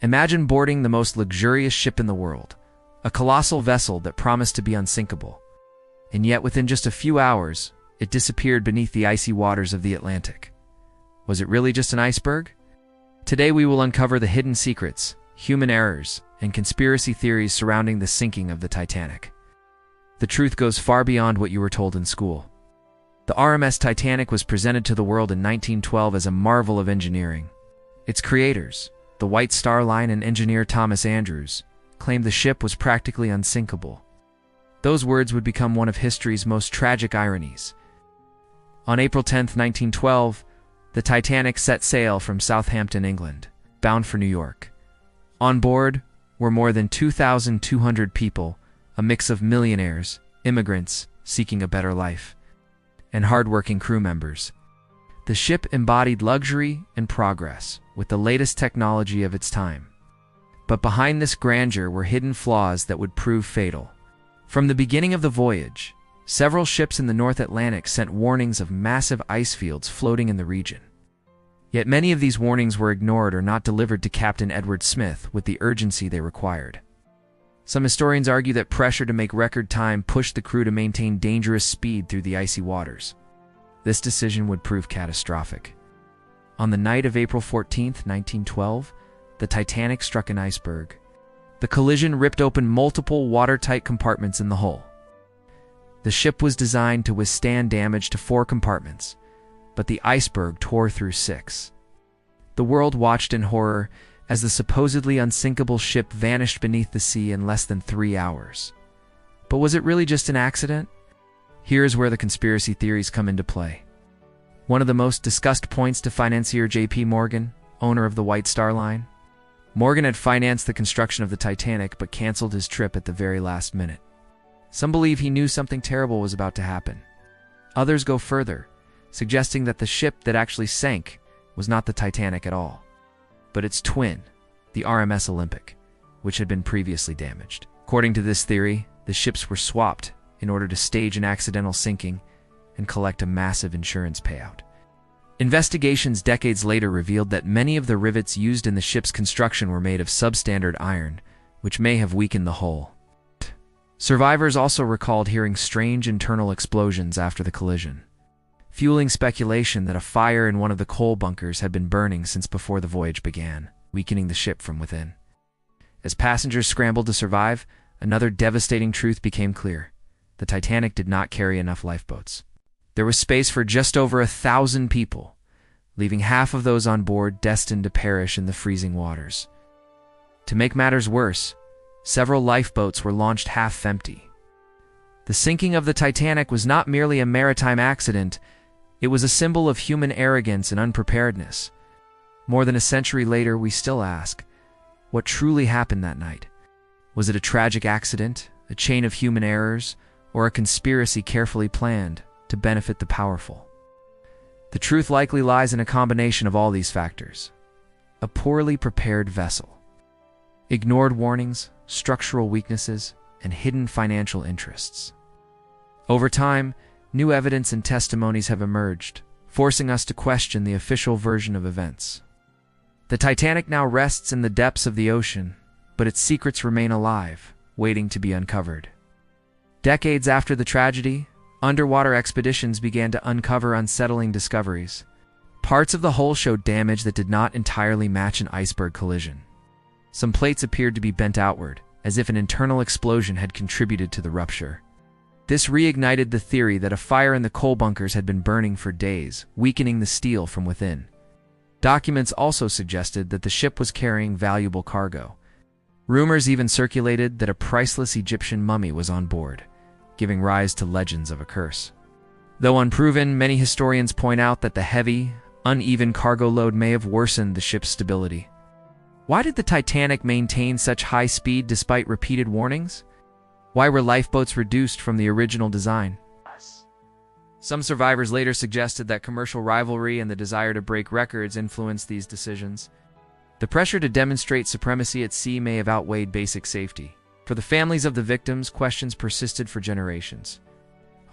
Imagine boarding the most luxurious ship in the world, a colossal vessel that promised to be unsinkable. And yet within just a few hours, it disappeared beneath the icy waters of the Atlantic. Was it really just an iceberg? Today we will uncover the hidden secrets, human errors, and conspiracy theories surrounding the sinking of the Titanic. The truth goes far beyond what you were told in school. The RMS Titanic was presented to the world in 1912 as a marvel of engineering. Its creators, the White Star Line and engineer Thomas Andrews, claimed the ship was practically unsinkable. Those words would become one of history's most tragic ironies. On April 10, 1912, the Titanic set sail from Southampton, England, bound for New York. On board were more than 2,200 people, a mix of millionaires, immigrants seeking a better life, and hard-working crew members. The ship embodied luxury and progress, with the latest technology of its time. But behind this grandeur were hidden flaws that would prove fatal. From the beginning of the voyage, several ships in the North Atlantic sent warnings of massive ice fields floating in the region. Yet many of these warnings were ignored or not delivered to Captain Edward Smith with the urgency they required. Some historians argue that pressure to make record time pushed the crew to maintain dangerous speed through the icy waters. This decision would prove catastrophic. On the night of April 14, 1912, the Titanic struck an iceberg. The collision ripped open multiple watertight compartments in the hull. The ship was designed to withstand damage to 4 compartments, but the iceberg tore through 6. The world watched in horror as the supposedly unsinkable ship vanished beneath the sea in less than 3 hours. But was it really just an accident? Here's where the conspiracy theories come into play. One of the most discussed points to financier J.P. Morgan, owner of the White Star Line. Morgan had financed the construction of the Titanic but canceled his trip at the very last minute. Some believe he knew something terrible was about to happen. Others go further, suggesting that the ship that actually sank was not the Titanic at all, but its twin, the RMS Olympic, which had been previously damaged. According to this theory, the ships were swapped in order to stage an accidental sinking and collect a massive insurance payout. Investigations decades later revealed that many of the rivets used in the ship's construction were made of substandard iron, which may have weakened the hull. Survivors also recalled hearing strange internal explosions after the collision, fueling speculation that a fire in one of the coal bunkers had been burning since before the voyage began, weakening the ship from within. As passengers scrambled to survive, another devastating truth became clear. The Titanic did not carry enough lifeboats. There was space for just over 1,000 people, leaving half of those on board destined to perish in the freezing waters. To make matters worse, several lifeboats were launched half-empty. The sinking of the Titanic was not merely a maritime accident, it was a symbol of human arrogance and unpreparedness. More than a century later, we still ask, what truly happened that night? Was it a tragic accident, a chain of human errors, or a conspiracy carefully planned to benefit the powerful? The truth likely lies in a combination of all these factors. A poorly prepared vessel, ignored warnings, structural weaknesses, and hidden financial interests. Over time, new evidence and testimonies have emerged, forcing us to question the official version of events. The Titanic now rests in the depths of the ocean, but its secrets remain alive, waiting to be uncovered. Decades after the tragedy, underwater expeditions began to uncover unsettling discoveries. Parts of the hull showed damage that did not entirely match an iceberg collision. Some plates appeared to be bent outward, as if an internal explosion had contributed to the rupture. This reignited the theory that a fire in the coal bunkers had been burning for days, weakening the steel from within. Documents also suggested that the ship was carrying valuable cargo. Rumors even circulated that a priceless Egyptian mummy was on board, giving rise to legends of a curse. Though unproven, many historians point out that the heavy, uneven cargo load may have worsened the ship's stability. Why did the Titanic maintain such high speed despite repeated warnings? Why were lifeboats reduced from the original design? Some survivors later suggested that commercial rivalry and the desire to break records influenced these decisions. The pressure to demonstrate supremacy at sea may have outweighed basic safety. For the families of the victims, questions persisted for generations.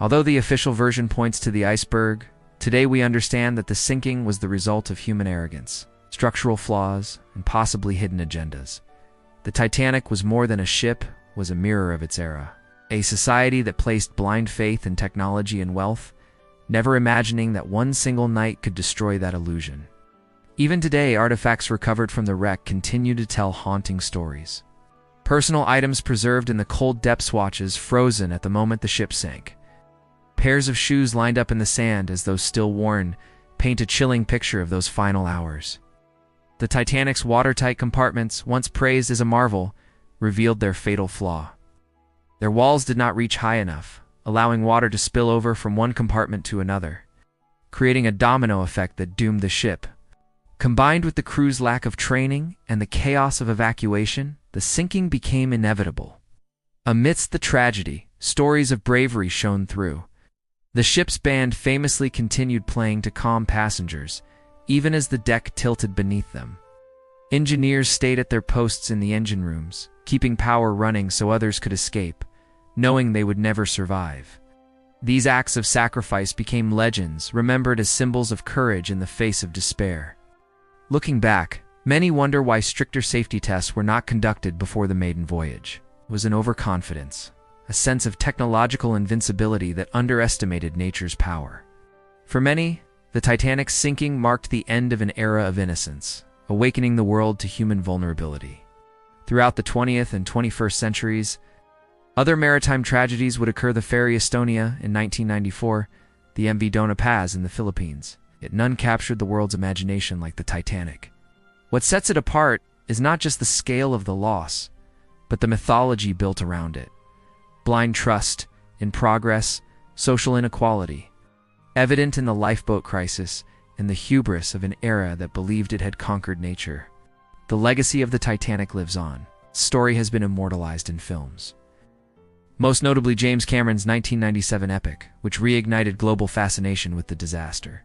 Although the official version points to the iceberg, today we understand that the sinking was the result of human arrogance. structural flaws, and possibly hidden agendas. The Titanic was more than a ship, was a mirror of its era. A society that placed blind faith in technology and wealth, never imagining that one single night could destroy that illusion. Even today, artifacts recovered from the wreck continue to tell haunting stories. Personal items preserved in the cold depths, watches frozen at the moment the ship sank. Pairs of shoes lined up in the sand as though still worn paint a chilling picture of those final hours. The Titanic's watertight compartments, once praised as a marvel, revealed their fatal flaw. Their walls did not reach high enough, allowing water to spill over from one compartment to another, creating a domino effect that doomed the ship. Combined with the crew's lack of training and the chaos of evacuation, the sinking became inevitable. Amidst the tragedy, stories of bravery shone through. The ship's band famously continued playing to calm passengers, even as the deck tilted beneath them. Engineers stayed at their posts in the engine rooms, keeping power running so others could escape, knowing they would never survive. These acts of sacrifice became legends, remembered as symbols of courage in the face of despair. Looking back, many wonder why stricter safety tests were not conducted before the maiden voyage. It was an overconfidence, a sense of technological invincibility that underestimated nature's power. For many, the Titanic's sinking marked the end of an era of innocence, awakening the world to human vulnerability. Throughout the 20th and 21st centuries, other maritime tragedies would occur: the ferry Estonia in 1994, the MV Dona Paz in the Philippines. Yet none captured the world's imagination like the Titanic. What sets it apart is not just the scale of the loss, but the mythology built around it. Blind trust in progress, social inequality, evident in the lifeboat crisis and the hubris of an era that believed it had conquered nature. The legacy of the Titanic lives on. Its story has been immortalized in films. Most notably James Cameron's 1997 epic, which reignited global fascination with the disaster.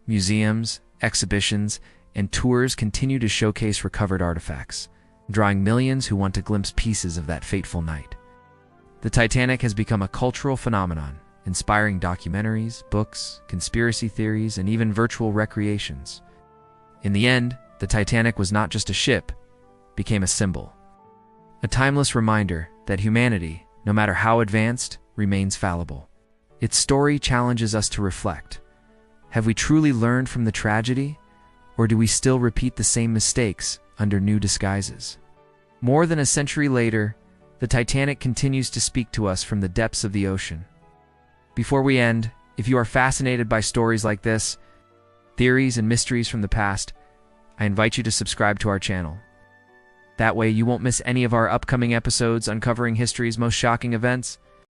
Museums, exhibitions, and tours continue to showcase recovered artifacts, drawing millions who want to glimpse pieces of that fateful night. The Titanic has become a cultural phenomenon, inspiring documentaries, books, conspiracy theories, and even virtual recreations. In the end, the Titanic was not just a ship, it became a symbol. A timeless reminder that humanity, no matter how advanced, remains fallible. Its story challenges us to reflect. Have we truly learned from the tragedy, or do we still repeat the same mistakes under new disguises? More than a century later, the Titanic continues to speak to us from the depths of the ocean. Before we end, if you are fascinated by stories like this, theories and mysteries from the past, I invite you to subscribe to our channel. That way you won't miss any of our upcoming episodes uncovering history's most shocking events.